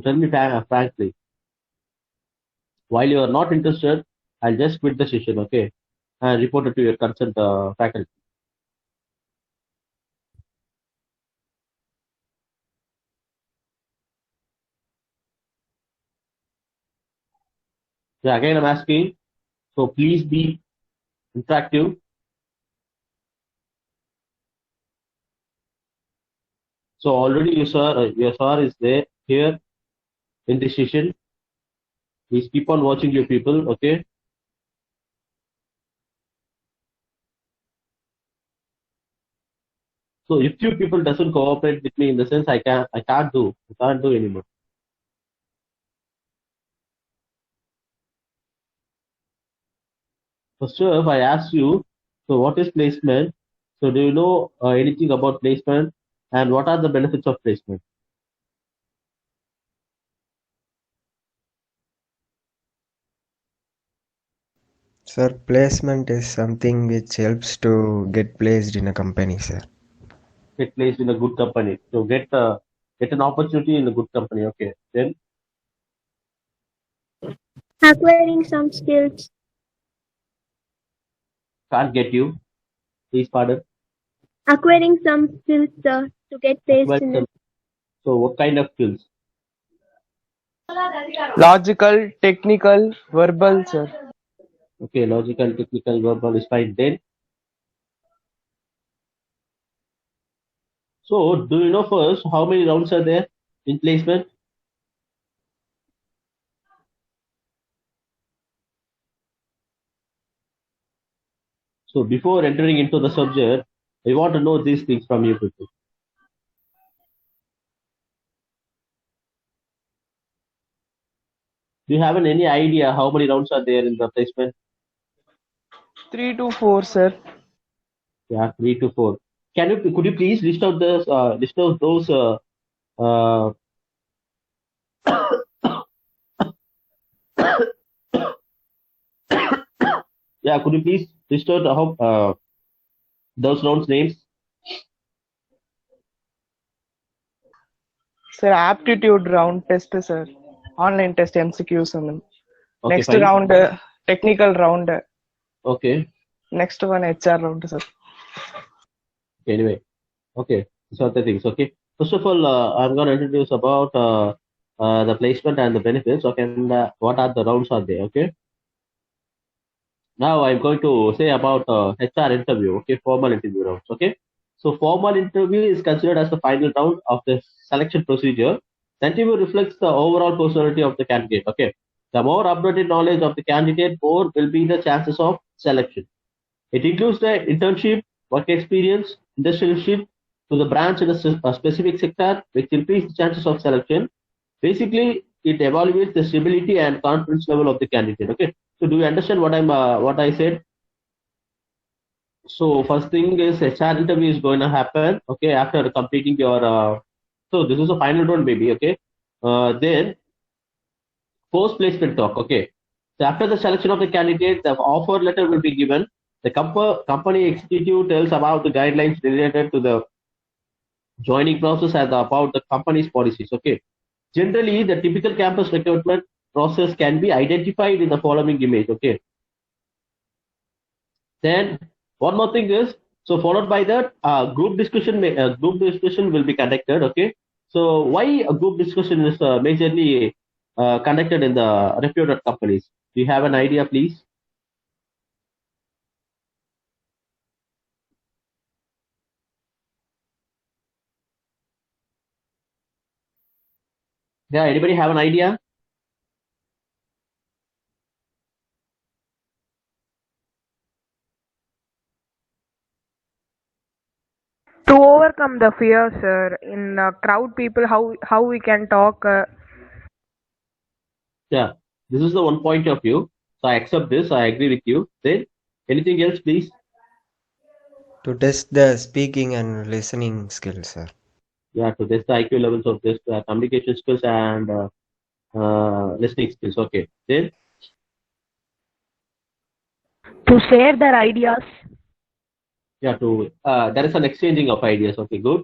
So tell me frankly, while you are not interested, I'll just quit the session, okay? And report it to your concerned faculty. Yeah, again, I'm asking, so please be interactive. So already your sir is there here in this session. Please keep on watching your people, okay? So if you people doesn't cooperate with me in the sense I can't do anymore. First if I ask you, so what is placement? So do you know anything about placement and what are the benefits of placement? Sir, placement is something which helps to get placed in a company, sir. Get placed in a good company. So get an opportunity in a good company. Okay. Then Acquiring some skills. can't get you. Please pardon. Acquiring some skills to get placed Acquire in some. So what kind of skills? Logical, technical, verbal, sir. Okay, logical, technical, verbal is fine. Then so do you know first how many rounds are there in placement? So before entering into the subject, I want to know these things from you people. Do you have any idea how many rounds are there in the placement? 3 to 4, sir. Yeah, 3 to 4. Could you please list out those uh, yeah, could you please list out how those rounds names? Sir, aptitude round test, sir. Online test MCQs. Okay, Next fine. round, technical round. Okay. Next one, HR round, sir. Anyway, okay. So the things. Okay. First of all, I'm gonna introduce about the placement and the benefits. Okay, and what are the rounds are there? Okay. Now I'm going to say about HR interview. Okay, formal interview rounds. Okay. So formal interview is considered as the final round of the selection procedure. The interview reflects the overall personality of the candidate. Okay. The more updated knowledge of the candidate, more will be the chances of selection. It includes the internship, work experience, internship to the branch in a specific sector, which increase the chances of selection. Basically, it evaluates the stability and confidence level of the candidate. Okay. So, do you understand what I said? So, first thing is HR interview is going to happen. Okay, after completing your. So this is a final round, baby. Okay. Then post placement talk. Okay. So after the selection of the candidate, the offer letter will be given. The company executive tells about the guidelines related to the joining process and about the company's policies. Okay. Generally, the typical campus recruitment process can be identified in the following image. Okay. Then one more thing is so followed by that group discussion will be conducted. Okay. So why a group discussion is majorly conducted in the reputed companies? Do you have an idea, please? Yeah, anybody have an idea? To overcome the fear, sir, in crowd people, how we can talk. Yeah, this is the one point of view. So I accept this. I agree with you. Then anything else, please? To test the speaking and listening skills, sir. Yeah, to test the IQ levels of this communication skills and listening skills. Okay. Then To share their ideas. yeah, to there is an exchanging of ideas. Okay, good.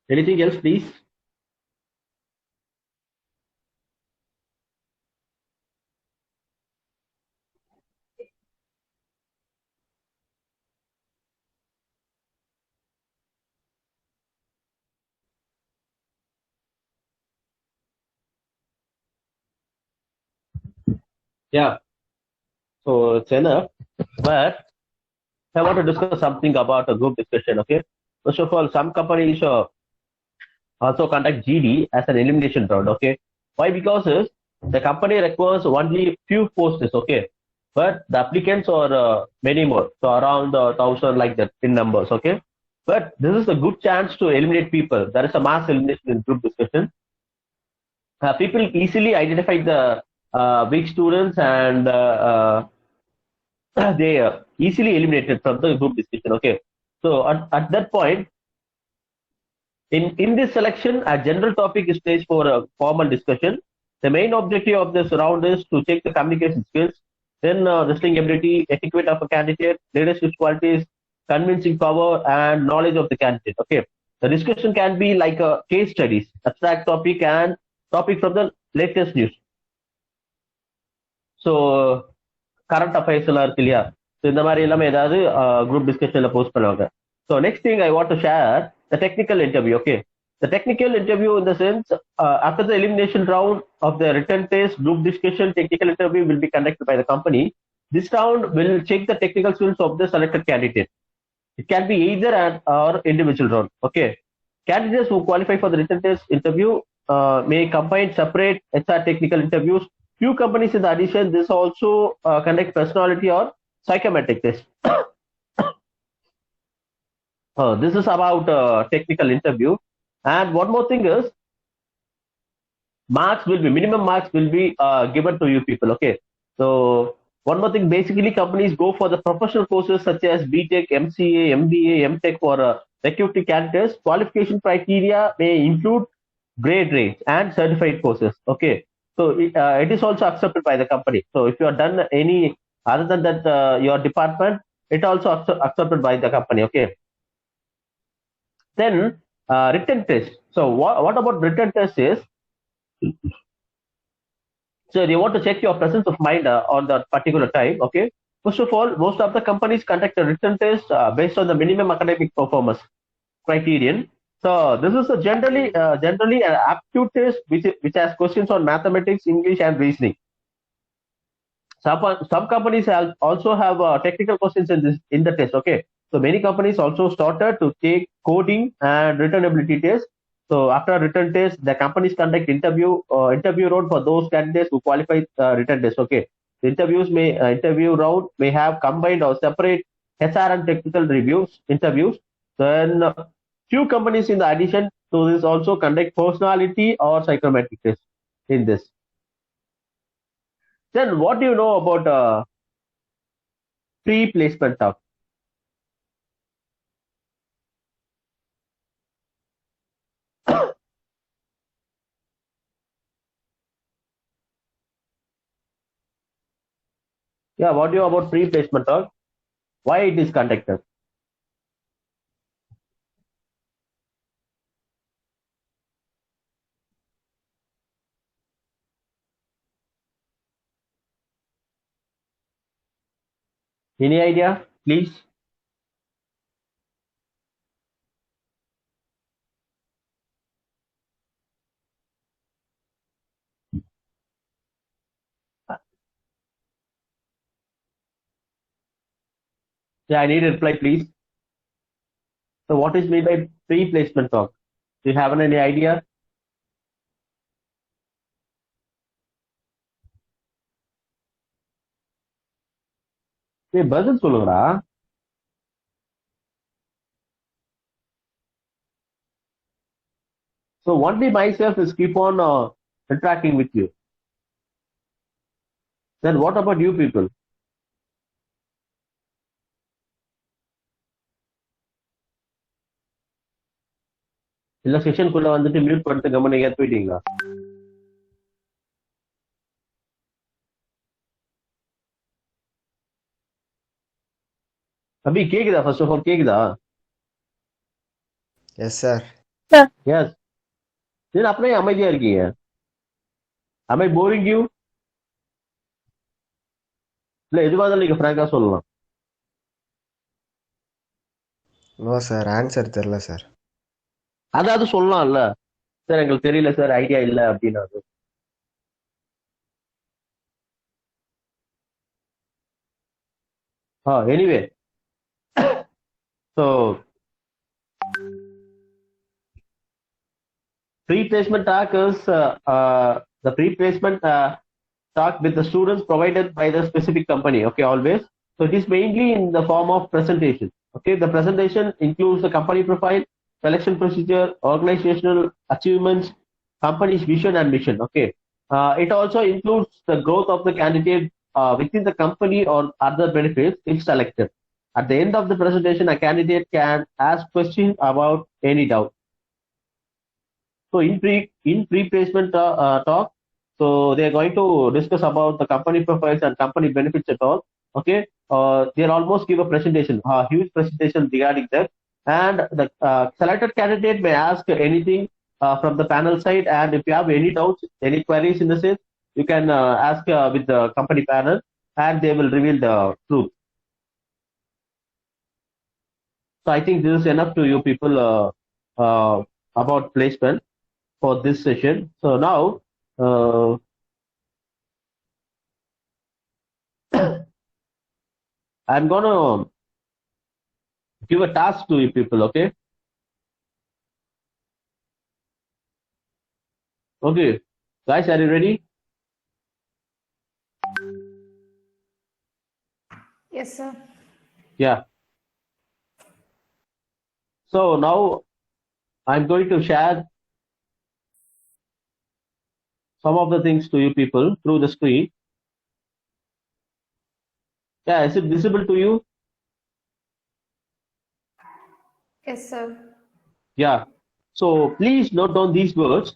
Anything else, please? Yeah. So it's enough. But I want to discuss something about a group discussion. Okay. First of all, some companies also conduct GD as an elimination round. Okay. Why? Because the company requires only few posts. Okay. But the applicants are many more, so around 1,000 like that in numbers. Okay. But this is a good chance to eliminate people. There is a mass elimination in group discussion. People easily identify the weak students and they easily eliminated from the group discussion. Okay. So at that point, in this selection, a general topic is placed for a formal discussion. The main objective of this round is to check the communication skills, then listening ability, etiquette of a candidate, leadership qualities, convincing power, and knowledge of the candidate. Okay. The discussion can be like a case studies, abstract topic, and topic from the latest news. So current affairs எல்லாம் இருக்கு இல்லையா, so இந்த மாதிரி எல்லாமே ஏதாவது group டிஸ்கஷன்ல post பண்ணுவாங்க. So next thing I want to share the technical interview. Okay, the technical interview in the sense after the elimination round of the written test, group discussion, technical interview will be conducted by the company. This round will check the technical skills of the selected candidate. It can be either an or individual round. Okay, candidates who qualify for the written test interview may combine separate HR technical interviews. Few companies in the addition this also conduct personality or psychometric test. This is about technical interview. And one more thing is, minimum marks will be given to you people. Okay, so one more thing, basically companies go for the professional courses such as BTech, MCA, MBA, MTech for recruiting candidates. Qualification criteria may include grade range and certified courses. Okay, so it is also accepted by the company. So if you have done any other than that your department, it also accepted by the company. Okay, then written test. So what about written test is, so they want to check your presence of mind on that particular time. Okay, first of all, most of the companies conduct a written test based on the minimum academic performance criterion. So this is a generally an aptitude test which has questions on mathematics, English, and reasoning. Some companies also have technical questions in the test. Okay, so many companies also started to take coding and written ability tests. So after written test, the companies conduct interview round for those candidates who qualify written test. Okay, the interview round may have combined or separate HR and technical interviews. Then few companies in the addition to this also conduct personality or psychometric tests in this. Then what do you know about pre-placement talk? Yeah, what do you know about pre-placement talk? Why it is conducted? Any idea, please? Yeah, I need a reply, please. So what is meant by pre-placement talk? Do you have any idea? ஏய், பதில் சொல்லுங்கடா. So only myself is keep on interacting with you. Then what about you people? இல்ல செஷனுக்குள்ள வந்துட்டு mute பண்ணிட்டு கம்மன் எங்கேயாவது போயிட்டீங்களா? அபி கேக்குதா? First of all கேக்குதா? Yes, sir. sir. Yes. Then அப்படியே அமைதியா இருக்கீங்க? Am I boring you? இல்ல எதுவா இருந்தாலும் நீங்க ஃப்ராங்கா சொல்லலாம். நோ சார், ஆன்சர் தெரில சார். அதாவது சொல்லலாம்ல. சார் எங்களுக்கு தெரியல சார், ஐடியா இல்ல அப்படின்னா. Anyway so pre-placement talk is the pre-placement talk with the students provided by the specific company. Okay, always. So it is mainly in the form of presentation. Okay, the presentation includes the company profile, selection procedure, organizational achievements, company's vision and mission. Okay, it also includes the growth of the candidate within the company or other benefits if selected. At the end of the presentation, a candidate can ask questions about any doubt. So in pre-placement talk, so they are going to discuss about the company profiles and company benefits at all. Okay, they'll almost give a presentation, a huge presentation regarding that, and the selected candidate may ask anything from the panel side. And if you have any doubts, any queries in the sense, you can ask with the company panel, and they will reveal the truth. So I think this is enough to you people about placement for this session. So now I'm gonna give a task to you people. Okay. Okay, guys, are you ready? Yes, sir. Yeah. So now I'm going to share some of the things to you people through the screen. Yeah, is it visible to you? Yes, sir. Yeah. So please note down these words.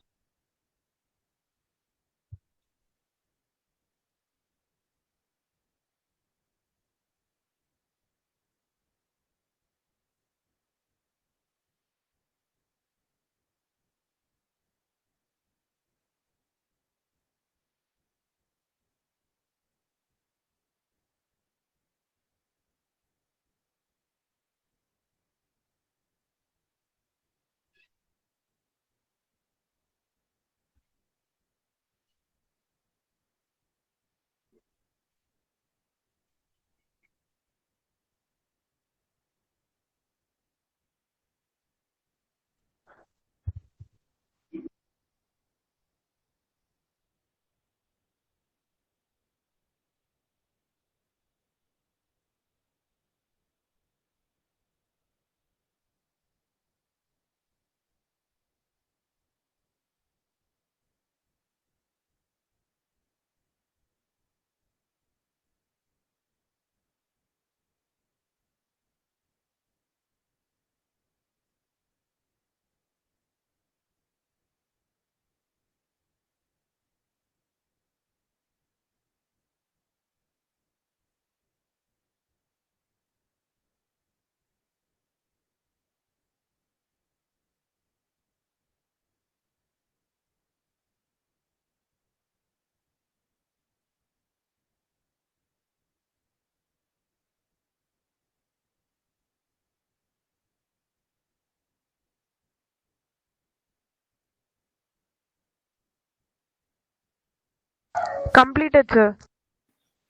Completed, sir.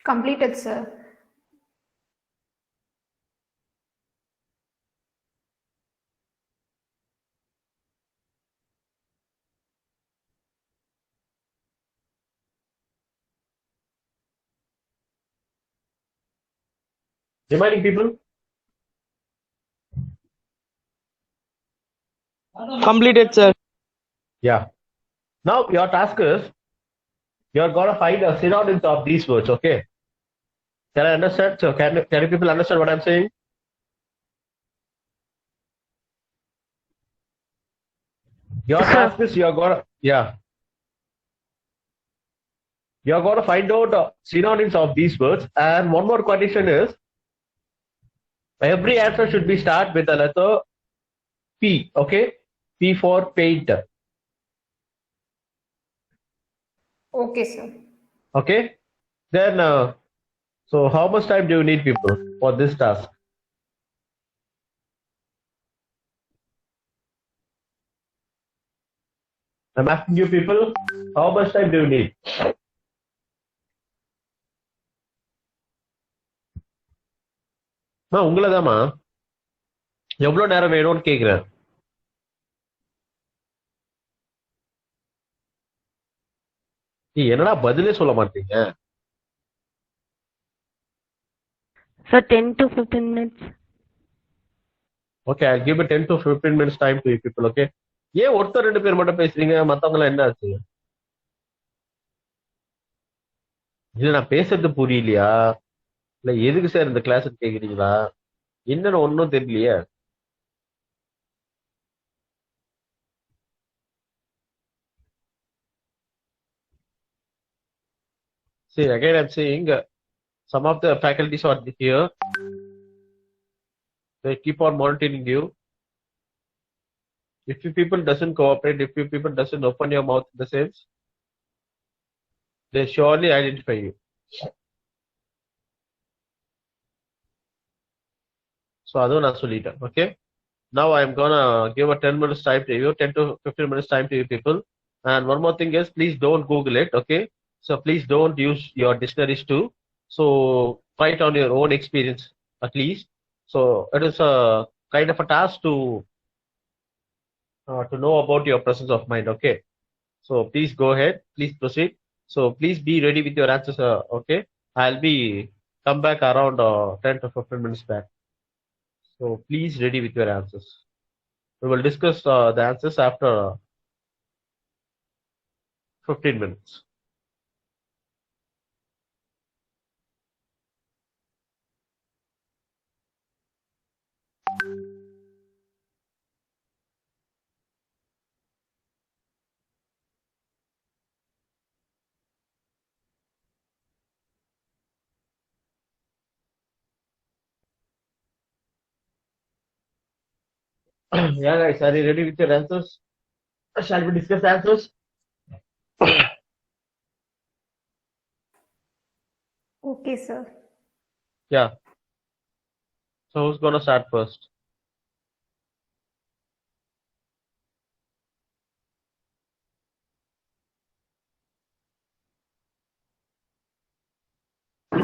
Completed, sir. Reminding people. Completed, sir. Yeah. Now your task is you're gonna find a synonyms of these words. Okay. Can I understand? So can you people understand what I'm saying? Your Sir. task is you're gonna find out synonyms of these words. And one more condition is every answer should be start with the letter P. Okay. P for paint. Okay, sir. Okay. Then, so how much time do you need, people, for this task? I'm asking you, people, how much time do you need? உங்களதாமா எவ்வளவு நேரம் வேணும்னு கேக்குறேன். என்னடா பதிலே சொல்ல மாட்டீங்க? Sir, 10 to 15 minutes. Okay, I'll give it 10 to 15 minutes time to you people, okay? ஏன் ஒருத்தர் ரெண்டு பேர் மட்டும் பேசுறீங்க, மத்தவங்க எல்லாம் என்ன ஆச்சு? இல்ல நான் பேசுறது புரியலையா, இல்ல எதுக்கு சார் இந்த கிளாஸ் கேக்குறீங்களா, என்னன்னு ஒன்னும் தெரியலையே. See, again I'm saying some of the faculties are here. They keep on monitoring you. If you people doesn't cooperate, if you people doesn't open your mouth in the sense, they surely identify you. So அதுவும் நான் சொல்லிட்டேன். Okay. Now I'm gonna give a 10 minutes time to you, 10 to 15 minutes time to you people. And one more thing is, please don't Google it, okay? So please don't use your dictionaries too. So fight on your own experience at least. So it is a kind of a task to know about your presence of mind, okay? So please go ahead, please proceed. So please be ready with your answers, okay? I'll be come back around 10 to 15 minutes back. So please ready with your answers. We will discuss the answers after 15 minutes. Yeah, guys, are you ready with your answers? Shall we discuss answers? Okay, sir. Yeah. So who's gonna start first?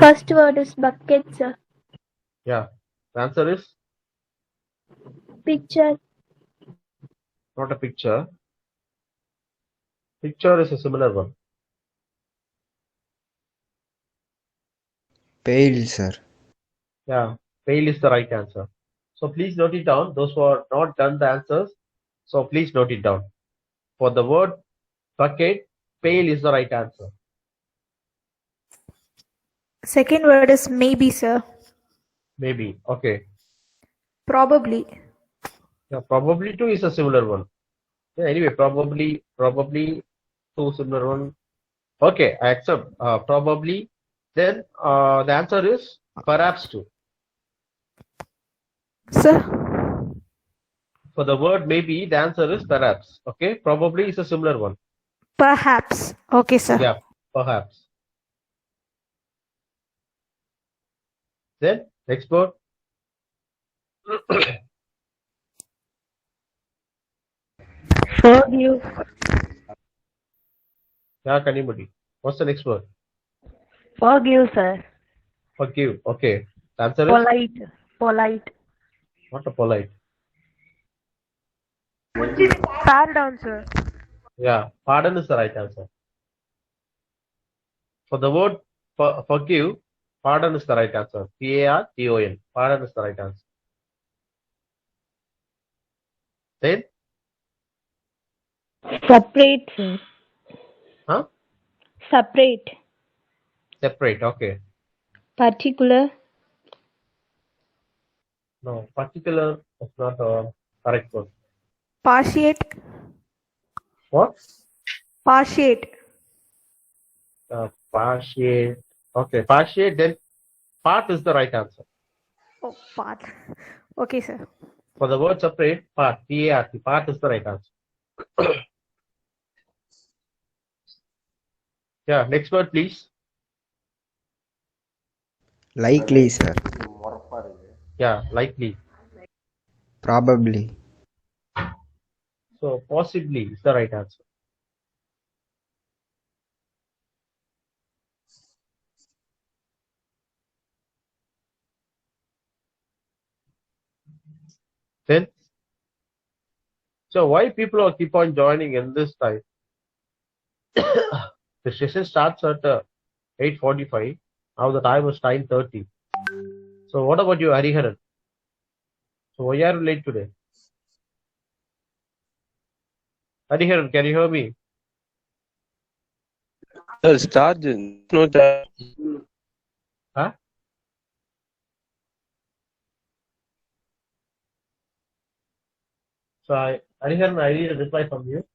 First word is bucket, sir. Yeah. The answer is Picture. not a picture. Picture is a similar one. Pail, sir. Yeah. Pail is the right answer. So please note it down. Those who are not done the answers, so please note it down. For the word bucket, pail is the right answer. Second word is maybe, sir. Maybe. Okay. Probably. Yeah, probably two is a similar one. Yeah, anyway, probably two similar one. Okay, I accept. Probably. Then the answer is perhaps two. Sir. For the word maybe, the answer is perhaps. Okay, probably is a similar one. Perhaps. Okay, sir. Yeah, perhaps. Then next word. Forgive. Yeah, anybody. What's the next word? Forgive, sir. Forgive. Okay. The answer is Polite. Polite. not a polite. Pardon, sir. Yeah, pardon is the right answer. For the word forgive, pardon is the right answer. P-A-R-D-O-N. Pardon is the right answer. Then, Separate, sir. huh? Separate. Separate. Okay. Particular. No, particular is not a correct word. Partiate. What? Partiate. Partiate. Okay, partiate. Then part is the right answer. Oh, part. Okay, sir. For the word separate, part, P-A-R-T, part is the right answer. Yeah, next word, please. Likely, sir. Yeah, likely. Probably. So possibly is the right answer. Then, so why people are keep on joining in this time? The session starts at 8:45. Now the time is 9:30. So what about you, Hariharan? So why are you late today? Hariharan, can you hear me? Sir, charge. No charge. Huh? So Hariharan, I need a reply from you.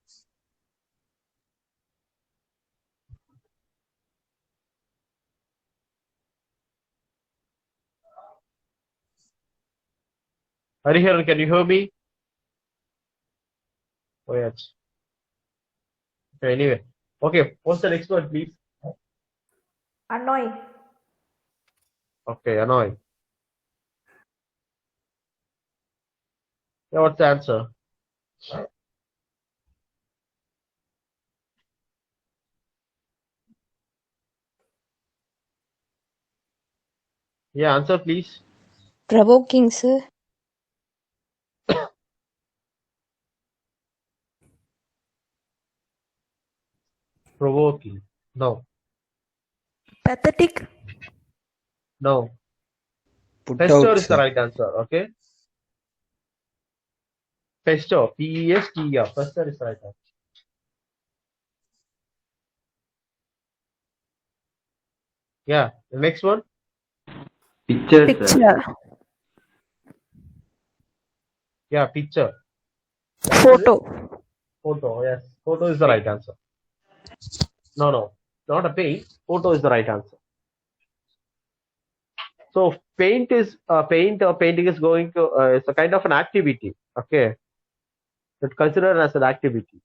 Hariharan, can you hear me? Oh yes. Okay, anyway. Okay, what's the next word, please? Annoying. Okay, annoying. Yeah, what's the answer? Yeah, answer please. Provoking, sir. Provoking. No. Pathetic. No. Put Pester out, is the sir. right answer, okay? Pester. P-E-S-T-E-R. Pester is the right answer. Yeah. The next one? Picture, sir. Picture. Yeah, picture. The answer is Photo. photo. Yes. Photo is the right answer. No. Not a paint. Photo is the right answer. So paint is paint or painting is going to it's a kind of an activity. Okay. It's considered as an activity.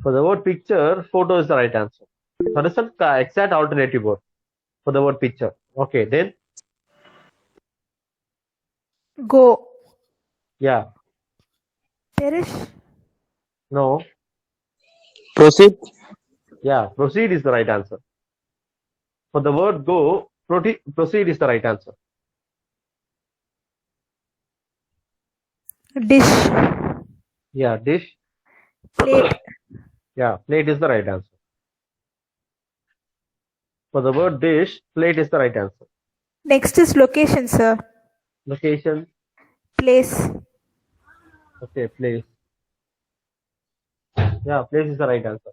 For the word picture, photo is the right answer. That is an exact alternative word for the word picture. Okay, then Go. yeah, Perish. no, Proceed. yeah, proceed is the right answer. For the word go, proceed is the right answer. Dish. Yeah, dish. Plate. Yeah, plate is the right answer. For the word dish, plate is the right answer. Next is location, sir. Location, Place. okay, place. Yeah, place is the right answer.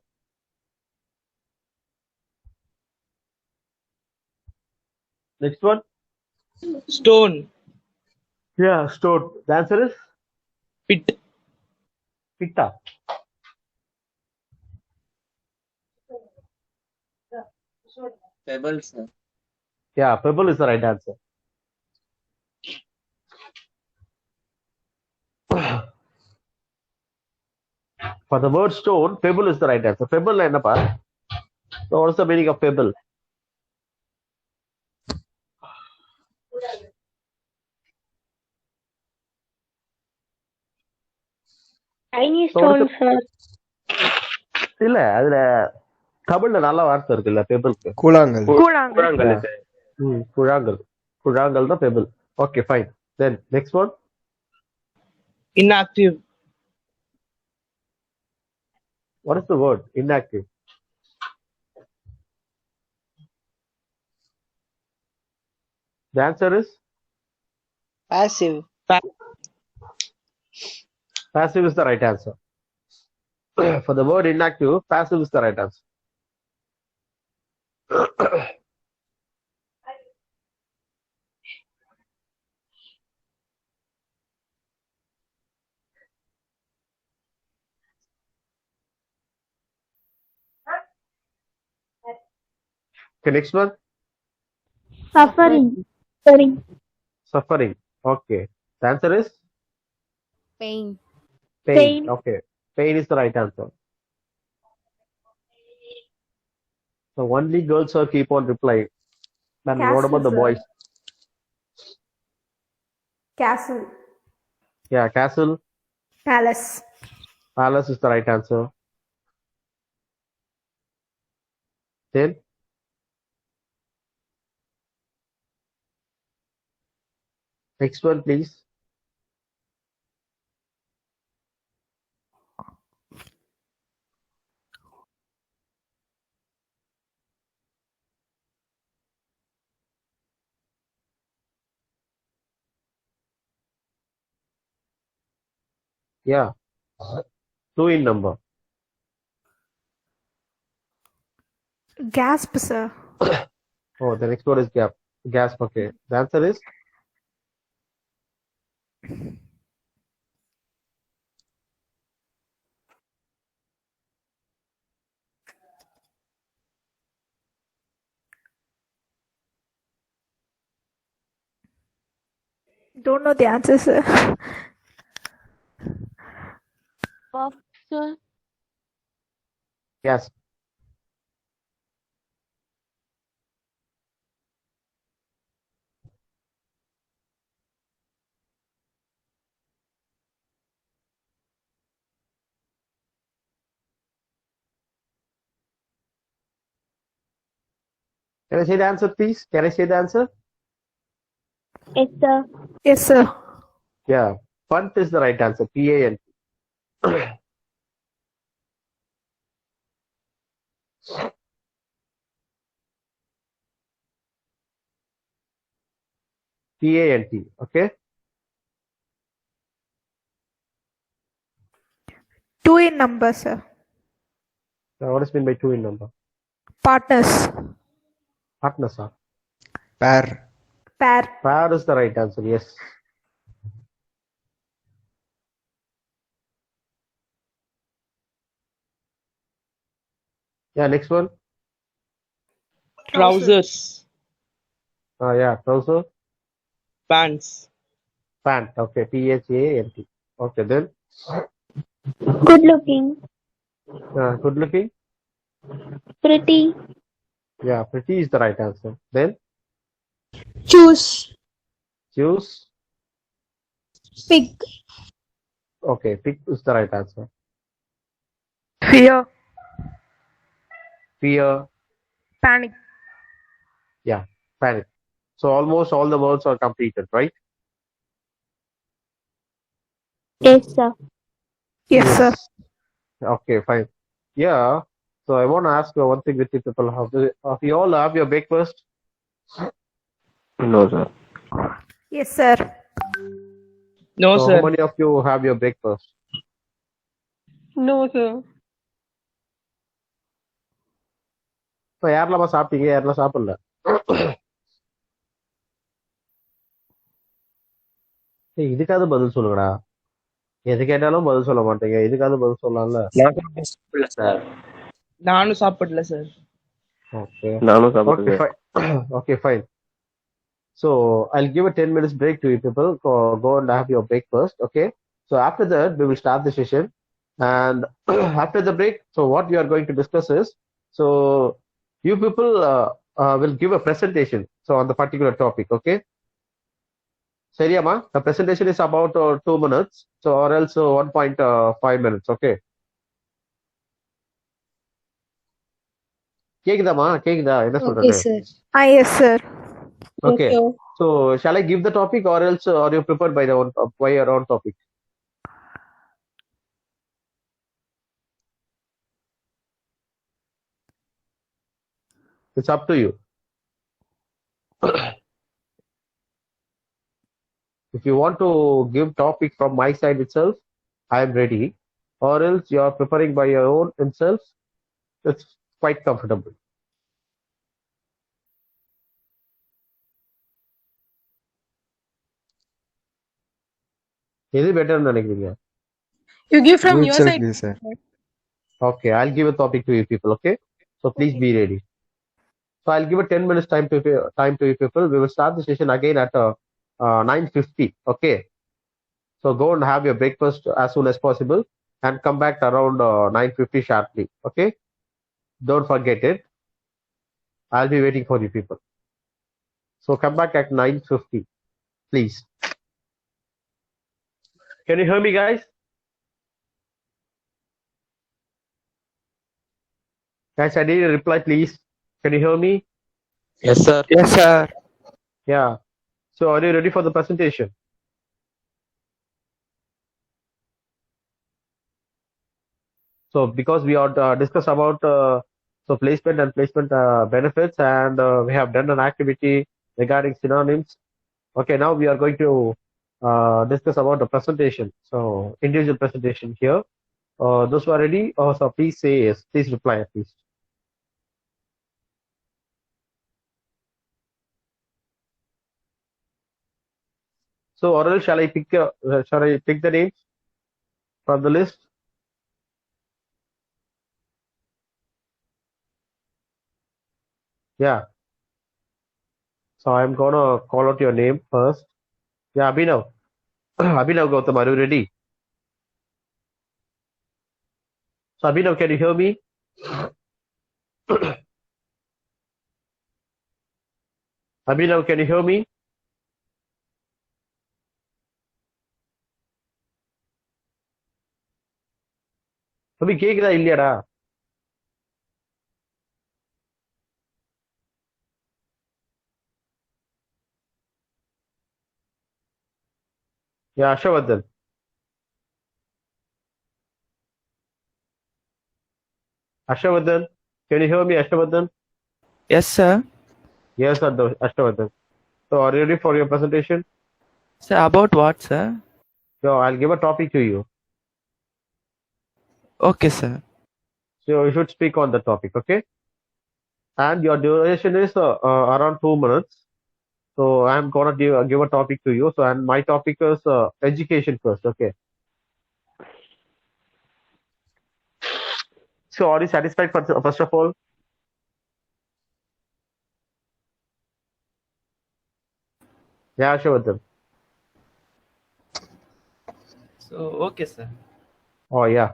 Next one. Stone. Yeah, stone. The answer is Pit. pitta. Pebble, sir. Yeah, pebble is the right answer. For the word stone, pebble is the right answer. Pebble enapa? So what's the meaning of pebble? Tiny So what is stone, sir. இல்ல அதுல தமிழ்ல நல்ல வார்த்தை இருக்குல்ல பெபிள்க்கு கூழாங்கல். Kulangal. Kurangal, Yeah. sir. குழாங்கல் குழாங்கல் தான் pebble. Okay, fine. Then next one. Inactive. What is the word? Inactive. The answer is Passive. passive is the right answer. For the word inactive, passive is the right answer. Okay, next one. Suffering. Suffering. Suffering. Okay. The answer is Pain. pain. Pain. Okay. Pain is the right answer. So only girls are keep on replying. Then what Castle, about the sir. boys? Castle. Yeah, castle, Palace. palace is the right answer. Then next one, please. Yeah, two in number. Gasp, sir. Oh, the next word is gap. Gasp. Okay. The answer is Don't know the answer, sir. Puff, sir. gasp. Can I say the answer, please? Can I say the answer? Yes, sir. Yes, sir. Yeah, punt is the right answer. PAN. PANT. Okay. Two in number, sir. Now, what is meant by two in number? Partners. Partners, sir. Pair. Pair. Pair is the right answer. Yes. Yeah, next one. Trousers. Yeah, trouser. Pants. Pant. Okay. PHANT. Okay, then. Good looking. Good looking. Pretty. Yeah, pretty is the right answer. Then Choose. choose. Pig. Okay, pick is the right answer. Fear. Fear. Panic. Yeah, panic. So almost all the words are completed, right? Yes, sir. Yes, sir. Okay, fine. Yeah. So I want to ask you one thing with you people. Have you all have your breakfast? No, sir. Yes, sir. No, So sir. how many of you have your breakfast? No, sir. So யாரெல்லாம் சாப்பிட்டீங்க யாரெல்லாம் சாப்பிடல ஏய், இதுக்காவது பதில் சொல்லுங்கடா. எது கேட்டாலும் பதில் சொல்ல மாட்டீங்க. இதுக்காவது பதில் சொல்லலாம்ல. இல்ல சார். நானும் சாப்பிடல சார். Okay. நானும் Okay, சாப்பிடுங்க. fine. Okay, fine. So I'll give a 10 minutes break to you people. Go and have your breakfast. Okay. So after that, we will start the session. And after the break, so what we are going to discuss is, so you people will give a presentation. So on the particular topic. Okay. Seriama, the presentation is about 2 minutes. So or else 1.5 minutes. Okay. கேக்குதாமா கேக்குதா என்ன Okay, சொல்றேன்னு sir. Yes, sir. Okay. So shall I give the topic or else are you prepared by by your own topic? It's up to you. If you want to give topic from my side itself, I am ready. Or else you are preparing by your own itself, it's quite comfortable. எது பெட்டர்னு நினைக்கிறீங்க? You give from You your itself side. give, sir. Okay, I'll give a topic to you people. Okay, so please be ready. So I'll give a 10 minutes time to you people. We will start the session again at 9:50. Okay. So go and have your breakfast as soon as possible and come back around 9:50 sharply. Okay. Don't forget it. I'll be waiting for you people. So come back at 9:50, please. Can you hear me, guys? Guys, I need a reply, please. Can you hear me? Yes, sir. Yes, sir. Yeah. So are you ready for the presentation? So because we are discussed about so placement and placement benefits, and we have done an activity regarding synonyms. Okay, now we are going to discuss about the presentation. So individual presentation here. Those who are ready, so please say yes. Please reply at least. So Oral, shall I pick the names from the list? Yeah. So I'm gonna call out your name first. Yeah, Abhinav. Abhinav Gautam, are you ready? So Abhinav, can you hear me? Abhinav, can you hear me? தம்பி கேக்குதா இல்லையாடா? Yeah, Ashavardhan. Ashavardhan, can you hear me, Ashavardhan? Yes, sir. Yes, Ashavardhan. So are you ready for your presentation? Sir, about what, sir? So I'll give a topic to you. Okay, sir. So you should speak on the topic, okay? And your duration is around 2 minutes. So I'm gonna give a topic to you. So and my topic is education first, okay? So are you satisfied first of all? Yeah, Ashavardhan. So, okay, sir. Oh yeah.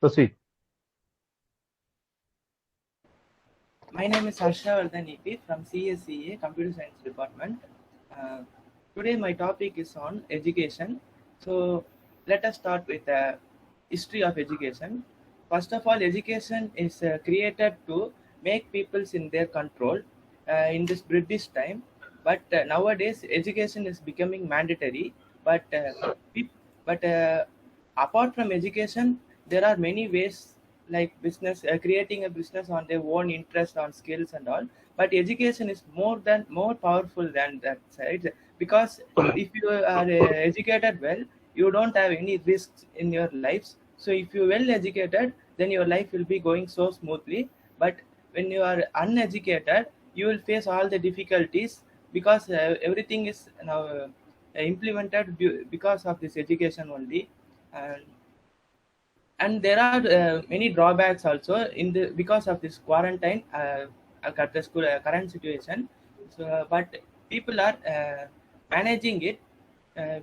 Proceed. My name is Harshavardhan EP from CSCA Computer Science Department. Today my topic is on education. So let us start with the history of education. First of all, education is created to make peoples in their control in this British time. But nowadays, education is becoming mandatory. But apart from education, there are many ways like business, creating a business on their own interest, on skills and all. But education is more powerful than that side, because if you are educated well, you don't have any risks in your lives. So if you're well educated, then your life will be going so smoothly. But when you are uneducated, you will face all the difficulties, because everything is now implemented because of this education only. And there are many drawbacks also in the because of this quarantine at the school current situation. So but people are managing it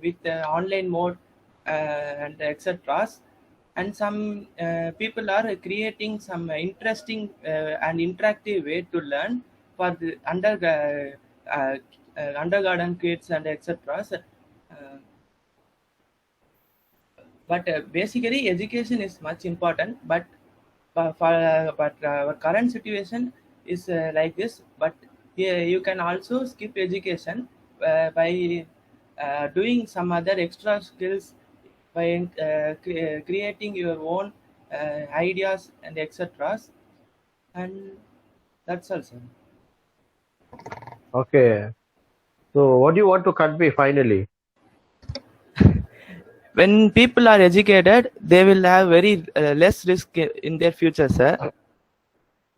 with online mode and etc. And some people are creating some interesting and interactive way to learn for the undergarden kids and etc. But basically education is much important. But our current situation is like this. But you can also skip education by doing some other extra skills, by creating your own ideas and etc. And that's also. Okay. So what do you want to convey finally? When people are educated, they will have very less risk in their future, sir.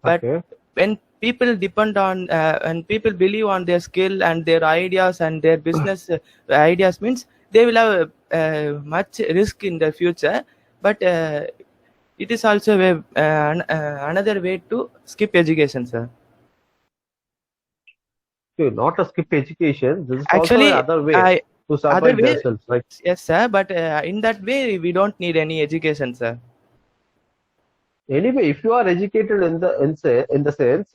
But Okay. when people depend on and people believe on their skill and their ideas and their business ideas, means they will have much risk in the future. But it is also another way to skip education, sir. Okay, not a skip education. This is Actually, also another way I to other survive way, themselves. Like yes, sir. But in that way, we don't need any education, sir. anyway, if you are educated in the sense,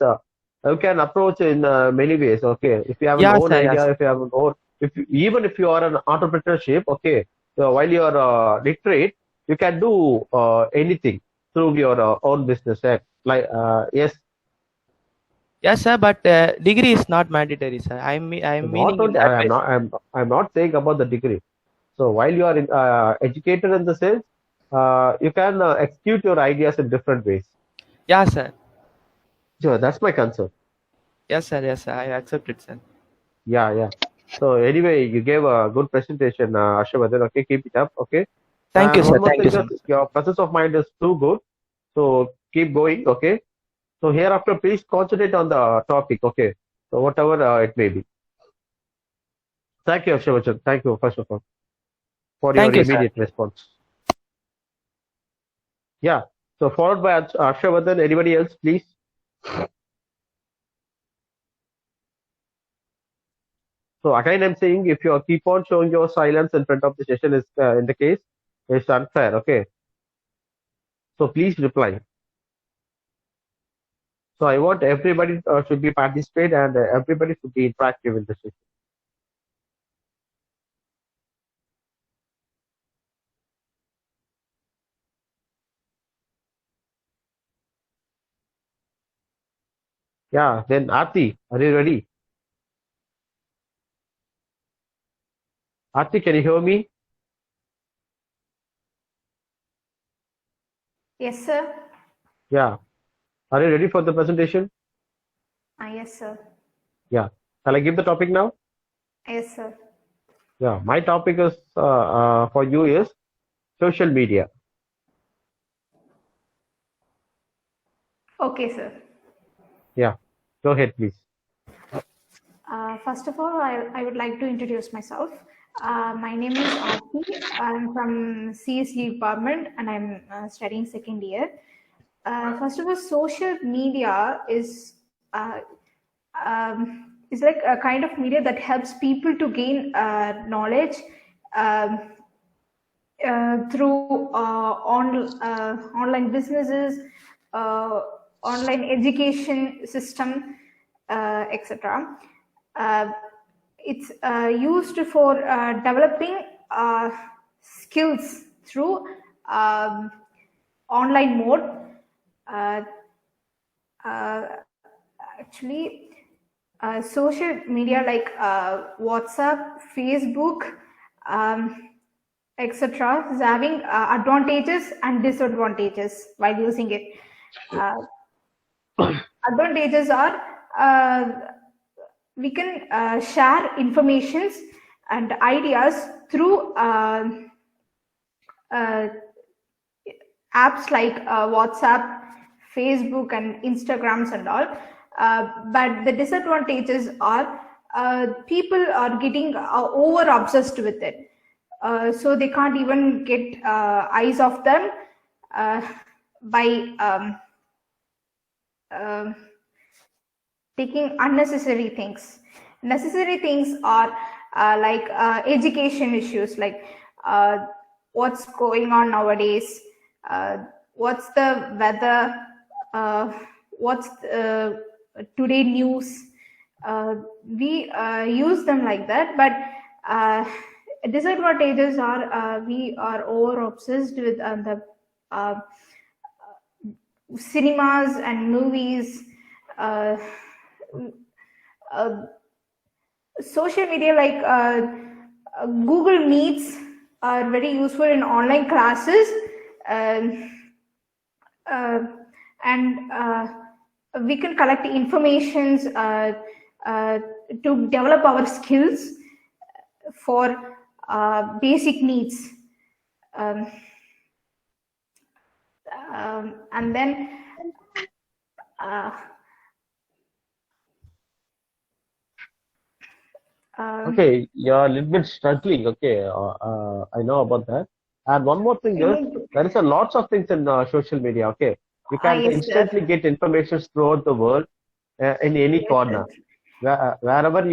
you can approach in many ways. Okay, if you have an Yeah, own sir. Yes. idea, if you have an own, even if you are an entrepreneurship, okay, so while you are literate, you can do anything through your own business. Like yes, Yes, sir. But degree is not mandatory, sir. I'm not meaning in only that I am way. not I'm not saying about the degree. So while you are educated in the sense, you can execute your ideas in different ways. Yeah, sir. So that's my concern. Yes, sir. Yes, sir. I accept it, sir. Yeah, yeah. So anyway, you gave a good presentation, Ashavardhan. Okay, keep it up. Okay. Thank you, And sir. one more Thank you thing so is much, sir. your presence of mind is too good. So keep going. Okay. So hereafter, please concentrate on the topic. Okay. So whatever it may be. Thank you, Ashavardhan. Thank you, first of all, for your Thank you, sir. immediate response. Yeah. So followed by Ashavardhan. Anybody else, please? So again, I'm saying if you keep on showing your silence in front of the session is in the case, it's unfair. Okay. So please reply. So I want everybody should be participate and everybody should be interactive in the session. Yeah. Then Aarti, are you ready? Aarti, can you hear me? Yes, sir. Yeah. Are you ready for the presentation? Yes, sir. Yeah. Shall I give the topic now? Yes, sir. Yeah. My topic is for you is social media. Okay, sir. Yeah. Go ahead, please. First of all, I would like to introduce myself. My name is Aarti. I'm from CSE department and I'm studying second year. First of all, social media is like a kind of media that helps people to gain knowledge um, through online businesses, online education system, etc. Uh, it's used for developing skills through um, online mode. Uh, uh, Actually, social media like WhatsApp, Facebook, etc. is having advantages and disadvantages while using it. Advantages are we can share informations and ideas through uh, apps like WhatsApp, Facebook, and Instagrams and all. But the disadvantages are people are getting over obsessed with it. So they can't even get eyes off them by taking unnecessary things. Necessary things are like education issues, like what's going on nowadays, what's the weather, what's today news. We use them like that, but disadvantages are we are over obsessed with the cinemas and movies. Social media like Google Meets are very useful in online classes, um, uh, and we can collect informations to develop our skills for basic needs. Um, and then Okay, you're a little bit struggling. Okay, I know about that. And one more thing is there is a lots of things in social media. Okay, you can yes, sir. instantly get information throughout the world in any Yes, corner. sir. wherever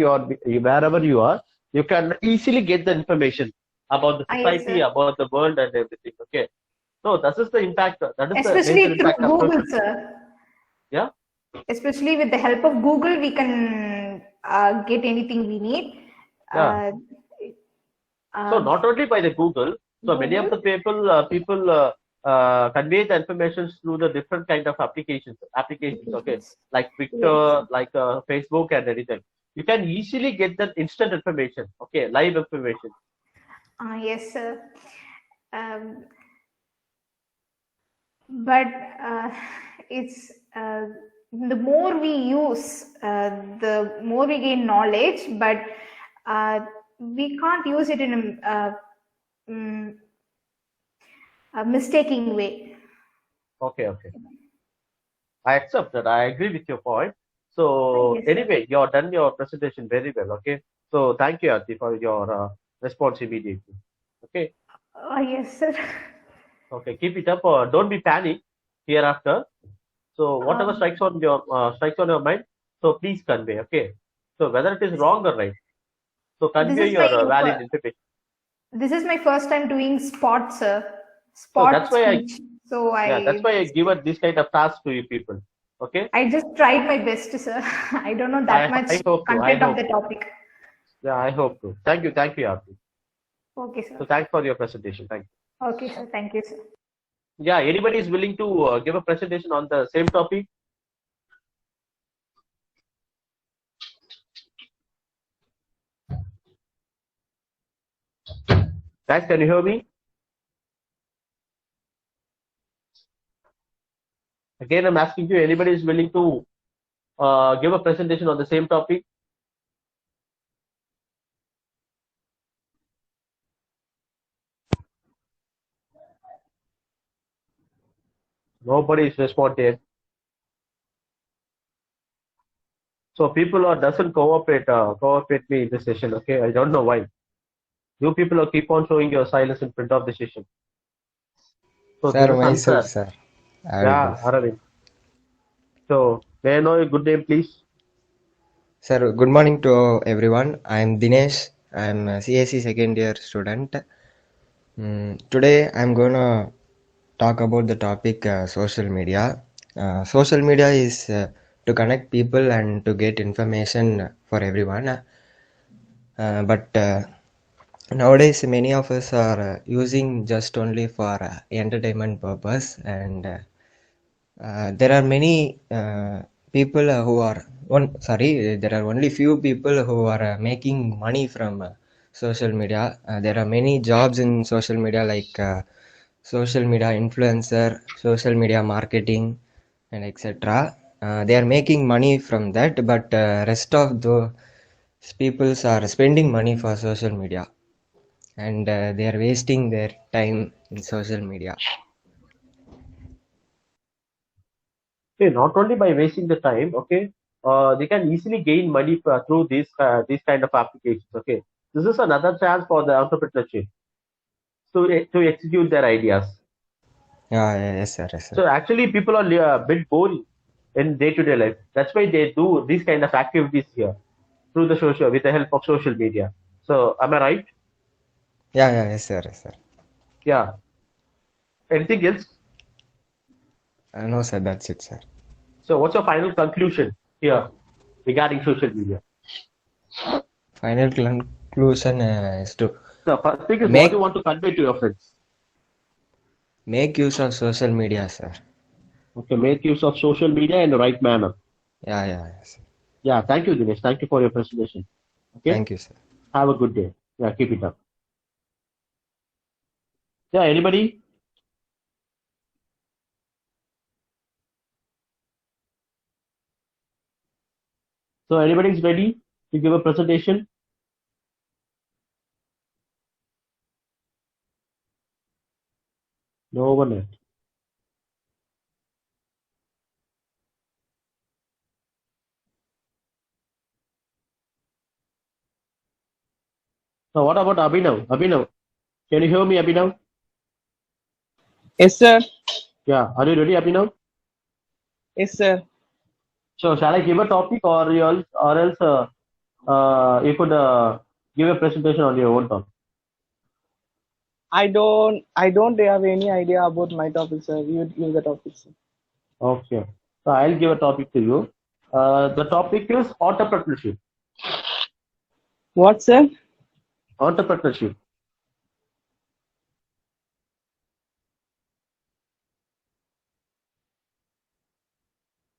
you are, you can easily get the information about the Yes, society, sir. about the world, and everything. Okay, so that is the impact. That is the major Especially through impact of Google, social. sir. Yeah, Especially with the help of Google, we can get anything we need. yeah. Uh, So uh, not only by the Google, so many of Google. the people convey the information through the different kind of applications. Okay, like Yes. Twitter, like Facebook, and anything. You can easily get that instant information. Okay, live information. Yes, sir. Um, but it's the more we use, the more we gain knowledge, but uh, we can't use it in mm, a mistaking way. Okay. I accept that. I agree with your point. So Yes, sir. anyway, you have done your presentation very well. Okay. So thank you, Aarti, for your response immediately. Okay. Yes, sir. Okay. Keep it up. Don't be panic hereafter. So whatever strikes on your mind, so please convey. Okay. So whether it is wrong or right, so This convey is my your valid information. this is my first time doing spot, sir. So Spot speech. So that's why I give it this kind of task to you people. Okay. I just tried my best, sir. I don't know that much I hope to. I content of hope. the topic. Yeah, I hope to. Thank you, Aarti. Okay, sir. So thanks for your presentation. Thank you. Okay, sir. Thank you, sir. Yeah, anybody is willing to give a presentation on the same topic? Guys, can you hear me? Again, I'm asking you, anybody is willing to give a presentation on the same topic? Nobody is responding. So people are doesn't cooperate me in this session. Okay, I don't know why. You people are keep on showing your silence in front of the session. So Sir, this is unfair. myself, sir. I will Yeah, do. Aravind. So may I know your good name, please? Sir, good morning to everyone. I am Dinesh. I am a CSC second year student. Today I'm gonna talk about the topic social media. Social media is to connect people and to get information for everyone. But nowadays many of us are using just only for entertainment purpose, and there are many people who are there are only few people who are making money from social media. There are many jobs in social media, like social media influencer, social media marketing, and etc. They are making money from that, but rest of the people are spending money for social media, and they are wasting their time in social media. Okay, not only by wasting the time, okay, they can easily gain money through these kind of applications. Okay, this is another chance for the entrepreneurship to execute their ideas. Yes, sir. Yes, sir. So actually, people are a bit boring in day-to-day life. That's why they do these kind of activities here through the social with the help of social media. So am I right? Yes, sir. Yes, sir. Yeah. Anything else? No, sir. That's it, sir. So what's your final conclusion here regarding social media? Final conclusion is to The first thing is what make you want to convey to your friends. use of social media, sir. Okay, make use of social media in the right manner. Yes. Yeah, thank you, Dinesh. Thank you for your presentation. Okay, Thank you, sir. have a good day. Yeah, keep it up. Yeah, anybody? So anybody is ready to give a presentation? No one yet. So what about Abhinav? Abhinav, can you hear me, Abhinav? Yes, sir. Yeah, are you ready, Abhinav? Yes, sir. So shall I give a topic, or else you could give a presentation on your own topic? I don't have any idea about my topic, sir. You give the topic, sir. Okay. So I'll give a topic to you. The topic is entrepreneurship. What, sir? Entrepreneurship.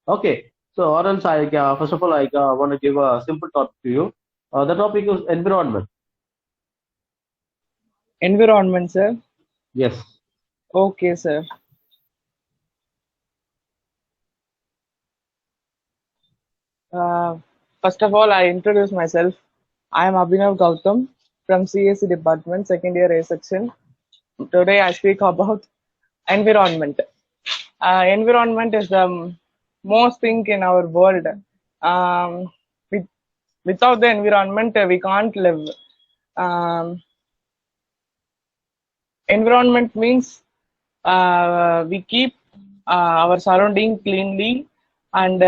Okay. So, or else first of all, I want to give a simple topic to you. The topic is environment. Environment, sir. Yes. Okay, sir. First of all, I introduce myself. I am Abhinav Gautam from CSE department, second year A section. Today I speak about environment. Environment is the most thing in our world. With, without the environment, we can't live. Environment means we keep our surrounding cleanly and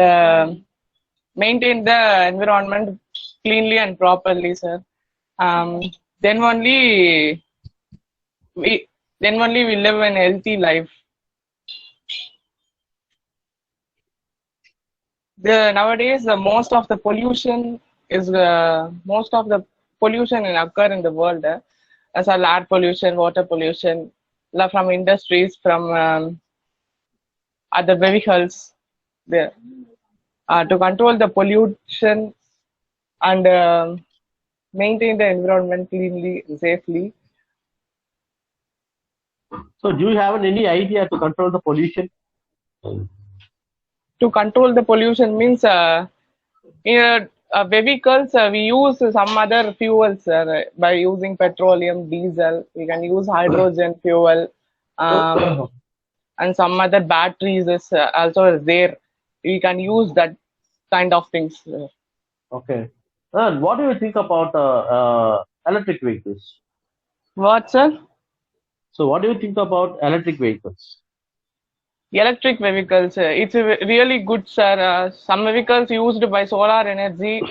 maintain the environment cleanly and properly, sir. Then only we live a healthy life. Nowadays most of the pollution occur in the world, as well air pollution, water pollution, from industries, from other vehicles. There, to control the pollution and maintain the environment cleanly, safely. So, do you have any idea to control the pollution? To control the pollution means in vehicles we use some other fuels, by using petroleum, diesel. We can use hydrogen fuel, and some other batteries is also is there. We can use that kind of things. Okay. And what do you think about electric vehicles? What, sir? So, what do you think about electric vehicles? Electric vehicles, it's really good, sir. Some vehicles used by solar energy,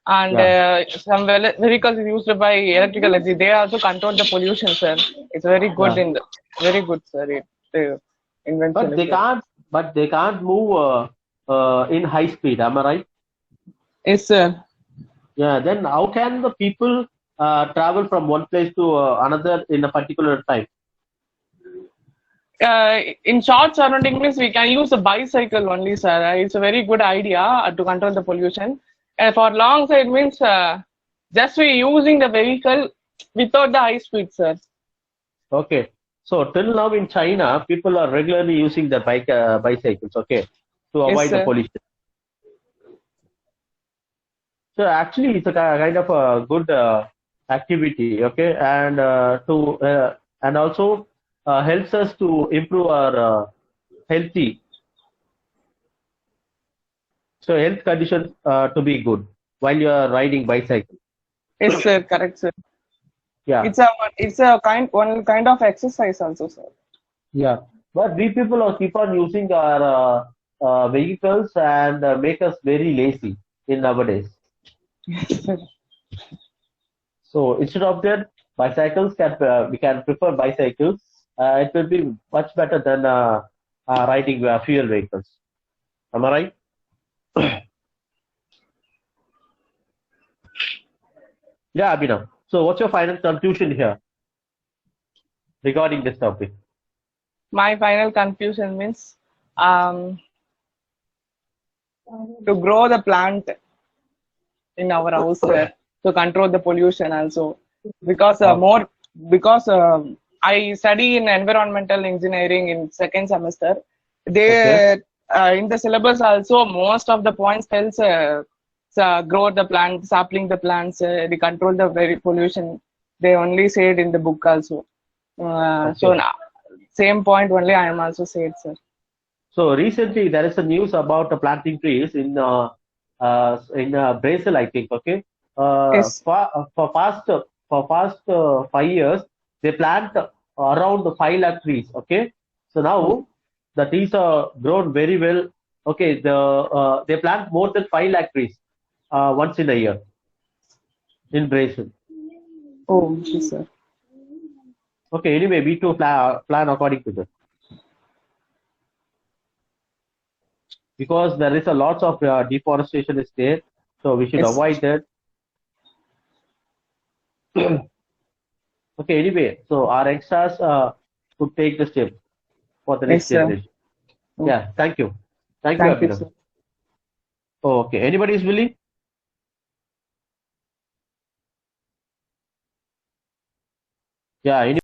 and some vehicles used by electrical energy. They also control the pollution, sir. It's very good very good, sir. Invention. But they can't move in high speed. Am I right? Yes, sir. Yeah. Then how can the people travel from one place to another in a particular time? In short surrounding means we can use a bicycle only, sir. It's a very good idea to control the pollution. For long side means just we using the vehicle without the high speed, sir. Okay. So till now in China, people are regularly using the bicycles. Okay, to avoid the pollution. So actually, it's a kind of a good activity. Okay, and and also helps us to improve our health conditions to be good while you are riding bicycle. Yes, sir. Correct, sir. Yeah. It's a one kind of exercise also, sir. Yeah, but we people keep on using our vehicles and make us very lazy in nowadays. So instead of that, we can prefer bicycles. It will be much better than riding fuel vehicles. Am I right? Yeah, Abhinav. So what's your final conclusion here regarding this topic? My final conclusion means to grow the plant in our house, to control the pollution also, because I study in environmental engineering in second semester. They in the syllabus also most of the points tells grow the plant, sapling the plants, they control the very pollution. They only say it in the book also. So now, same point only I am also said, sir. So recently there is a news about planting trees in Brazil, I think. Okay. Yes. For past 5 years, they plant around 5 lakh trees. Okay. So now the trees are grown very well Okay, they plant more than 5 lakh trees once in a year in Brazil. Oh, yes, sir. Okay, anyway, we too plan according to this because there is a lots of deforestation is there, so we should Yes, avoid that. Okay, anyway, so our youngsters could take the step for the yes, next sir. generation. Oh, Yeah, thank you. Thank you, thank you, Abhinav. sir. Oh, okay, anybody is willing? Yeah,